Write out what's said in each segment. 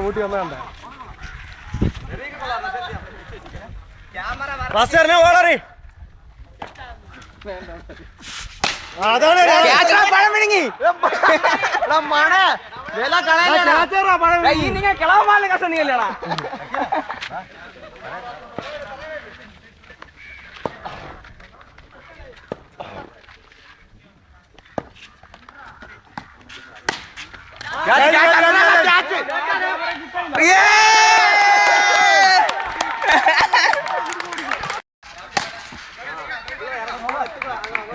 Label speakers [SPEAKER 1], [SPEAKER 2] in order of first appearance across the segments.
[SPEAKER 1] ഊട്ടി വന്നണ്ട
[SPEAKER 2] പഴം വിഴുങ്ങി കിളവമാല കസണിയല്ലേടാ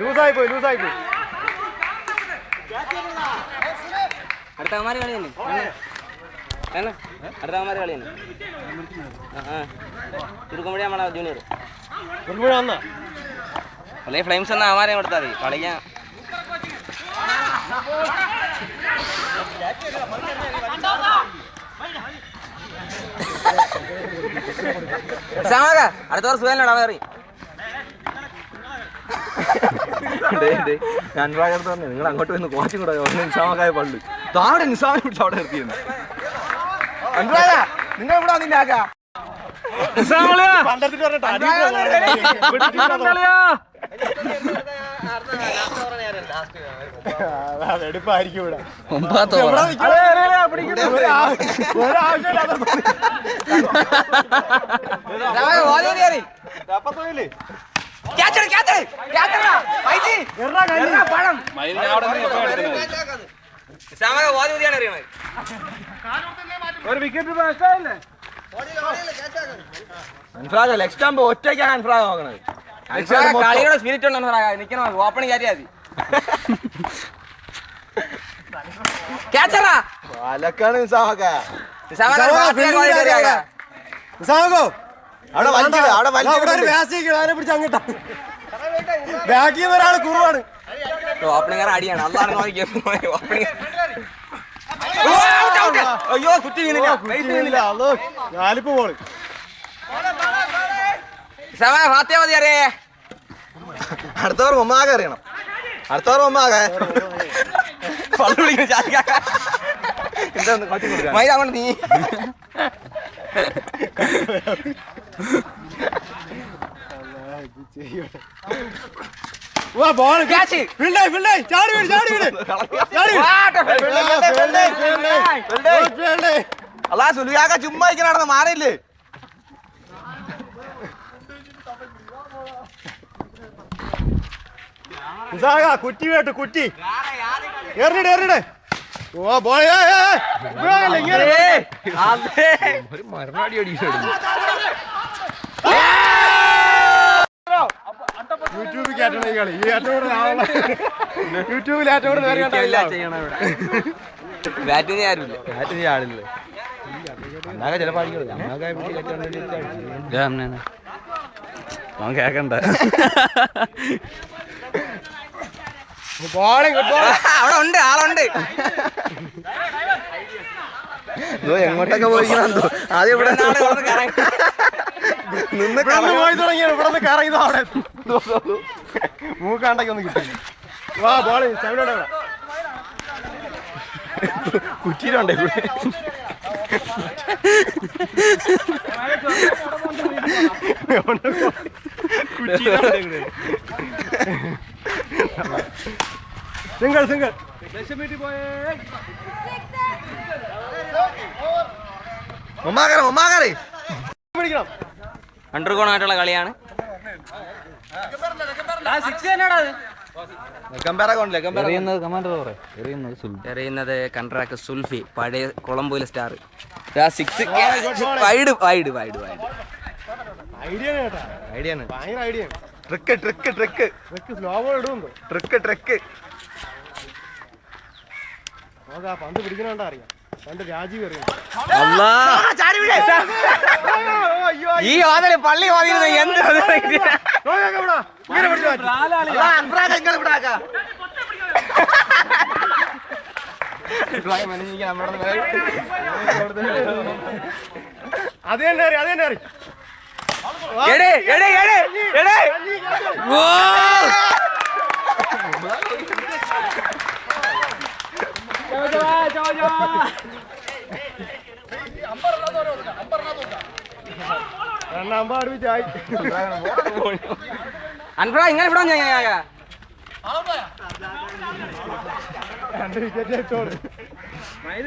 [SPEAKER 1] ലൂസായി പോയി
[SPEAKER 2] അടുത്ത അവന്മാര് കളി തന്നെ അടുത്ത അവന്മാര് കളി തന്നെ ചുരുക്കുമ്പോഴേ നമ്മളെ ജൂനിയർ അല്ലെങ്കിൽ ഫ്ലെയിംസ് എന്ന അവന്മാരെ കൊടുത്താൽ മതി കളിക്കാൻ. അടുത്ത വർഷം സുഖനോടാ വേറി നിങ്ങൾ അങ്ങോട്ട് വന്ന് കോച്ചും കൂടെ നിസാമക്കായ പള്ളി താവിടെ നിസാമെ പിടിച്ച് അവിടെ നിർത്തിയിരുന്നു. നിങ്ങൾ ഇവിടെ വന്നില്ല
[SPEAKER 1] എടുപ്പായിരിക്കും ഇവിടെ
[SPEAKER 2] ഒരു വിക്കറ്റ് ഒറ്റയ്ക്കാണ് അൻഫ്രാഗ് നോക്കണത്. കളിയുടെ സ്പിരിറ്റ് ഉണ്ട് നിൽക്കണം ഓപ്പണിംഗ് കയറ്റിയാൽ മതി. ഓപ്പണിംഗ് അടിയാണ് അതാണ് ഓപ്പണിംഗ്. അയ്യോ കുറ്റി വീണില്ല. മതി അറിയേ അടുത്തവർ ഒന്നാകെ അറിയണം. അടുത്തവർ ഒന്നാകെ മൈതാണ്ട് നീ അല്ലാ സുലുകാക്ക ചുമ്മാ നടന്ന് മാറിയില്ലേ.
[SPEAKER 1] കുറ്റി വേട്ടു കുറ്റി എറിഞ്ഞിടേ ഓ ബോൾ
[SPEAKER 2] മരണാടി
[SPEAKER 1] യൂട്യൂബിൽ കയറ്റണ ഈ കളി യൂട്യൂബിൽ
[SPEAKER 2] ബാറ്റിന് ആരുമില്ല. ബാറ്റിന് ആളില്ല. ചിലപ്പോ കേക്കണ്ട അവിടെ ഉണ്ട് ആളുണ്ട്. എങ്ങോട്ടൊക്കെ പോയി ആദ്യം ഇവിടെ
[SPEAKER 1] നിന്ന് പോയി തുടങ്ങിയ ഇവിടെ കറങ്ങി അവിടെ മൂക്കാണ്ടൊക്കെ ഒന്ന് കിട്ടി. വാ ബോള്
[SPEAKER 2] കുറ്റിയിലുണ്ടേ
[SPEAKER 1] സിംഗിൾ പിടിക്കണം.
[SPEAKER 2] അണ്ടർകോണായിട്ടുള്ള കളിയാണ്. എറിയുന്നത് കൺട്രാക്ട് സുൽഫി, പഴയ കൊളംബോയിലെ സ്റ്റാർ.
[SPEAKER 1] പന്ത് പിടിക്കണോണ്ടാ അറിയാം. പണ്ട് രാജീവ്
[SPEAKER 2] ഈ വാതില് പള്ളി വാതിൽ എന്ത്
[SPEAKER 1] അത് തന്നെ അറിയാം, അത് തന്നെ അറിയാം. രണ്ടാമ്പോ അടുപ്പിച്ചായി.
[SPEAKER 2] അൻഫ്രാ ഇങ്ങനെ ഇവിടെ
[SPEAKER 1] രണ്ട് വിക്കറ്റ് എടുത്തോളൂ.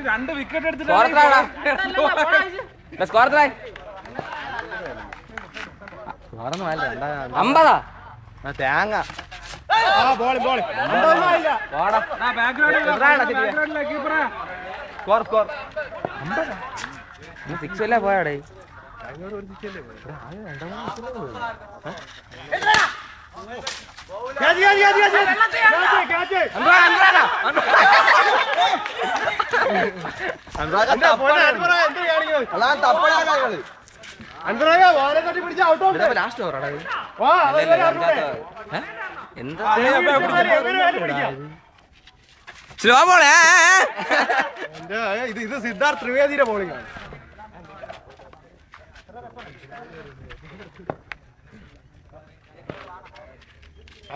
[SPEAKER 3] 2 വിക്കറ്റ് എടുത്തിട്ട്
[SPEAKER 2] സ്കോർ എത്ര? 50. തേങ്ങ
[SPEAKER 1] ബോളി
[SPEAKER 2] സിക്സ് അല്ലേ പോയാടേ.
[SPEAKER 1] ലാസ്റ്റ്
[SPEAKER 2] സ്ലോ ബോളേ.
[SPEAKER 1] ഇത് സിദ്ധാർത്ഥ് ത്രിവേദിയുടെ ബോളിംഗ് ആണ്.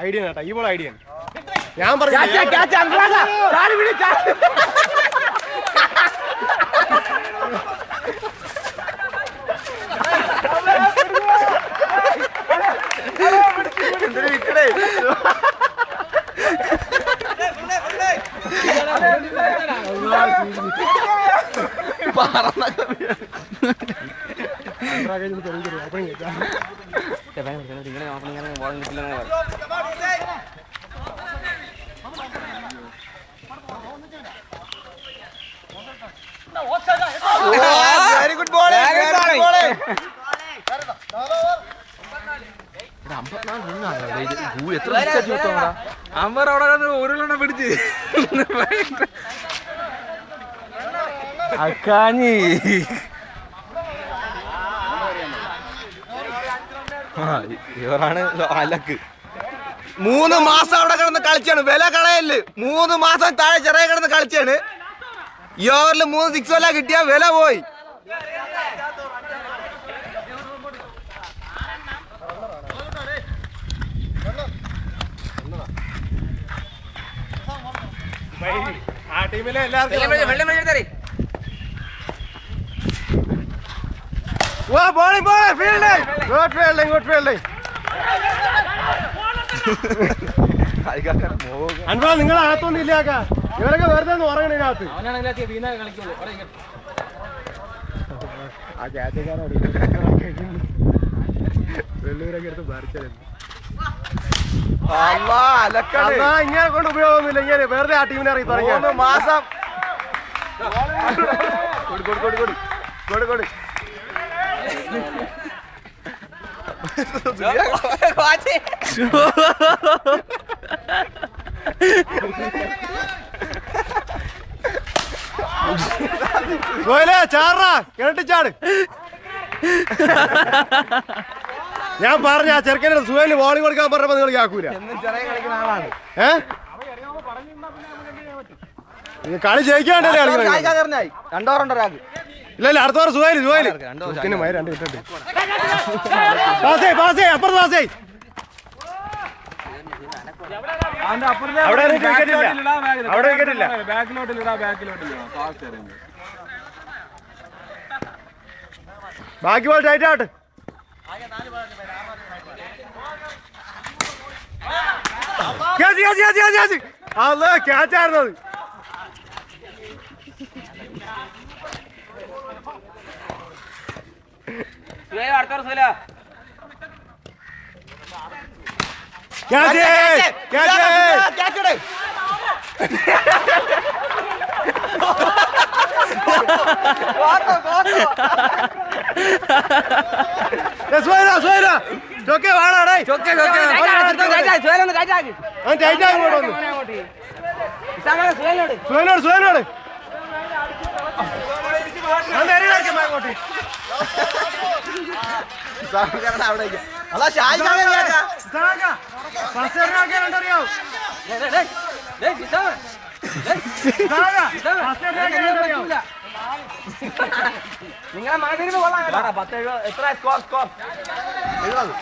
[SPEAKER 1] ഐഡിയ കേട്ടോ, ഈ ബോൾ ഐഡിയ ഞാൻ പറഞ്ഞു.
[SPEAKER 2] Very good ball. അമ്പർ അവിടെ ഉരുളെണ്ണ പിടിച്ച് അക്കാഞ്ഞി. ഇവരാണ് അലക്ക്. 3 മാസം അവിടെ കിടന്ന് കളിച്ചാണ്. വില കളയല്. 3 മാസം താഴെ ചെറിയ കിടന്ന് കളിച്ചാണ്. ഈ ഓവറിൽ 3 സിക്സ് വല്ല കിട്ടിയ വില പോയി.
[SPEAKER 1] ആ ടീമിലെ എല്ലാവർക്കും അൻപാ നിങ്ങൾ അകത്തൊന്നും ഇല്ലാക്ക. ഇവരൊക്കെ വെറുതെ ഒന്ന് ഉറങ്ങണ ഇതിനകത്ത്. ആ ക്യാച്ചക്കാരൻ വെള്ളൂരൊക്കെ എടുത്ത് ഭരിച്ചത് ഇങ്ങനെ കൊണ്ട് ഉപയോഗമൊന്നുമില്ല. ഇങ്ങനെ വെറുതെ ആ ടീമിനെ അറിയി തുടങ്ങി.
[SPEAKER 2] 3 മാസം
[SPEAKER 1] ചാറാ കേട്ടിച്ചാട്. ഞാൻ പറഞ്ഞ ആ ചെറുക്കൻ്റെ സുഹേലിന് ബോളിംഗ് കൊടുക്കാൻ പറഞ്ഞപ്പോ നിങ്ങൾ കേൾക്കൂല. കളി ജയിക്കാണ്ടല്ലേ കളിക്കുന്നത്.
[SPEAKER 2] 2 ഓവർ ഒരാൾക്ക്.
[SPEAKER 1] ഇല്ല അടുത്ത ഓവർ സുഹേല് 2 വിക്കറ്റ്. അപ്പുറത്ത് പാസേ. അവിടെ വിക്കറ്റ് ഇല്ല. ബാക്കി ബോൾ ടൈറ്റ് ആവട്ടെ. അല്ലേ ക്യാച്ചായിരുന്നത്.
[SPEAKER 2] നിങ്ങളെ മകനിന് കൊള്ളാം കേട്ടോ. 10-70 എത്ര സ്കോർ 70.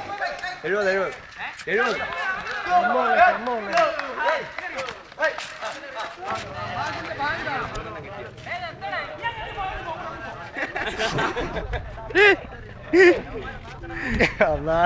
[SPEAKER 1] അണ്ണാ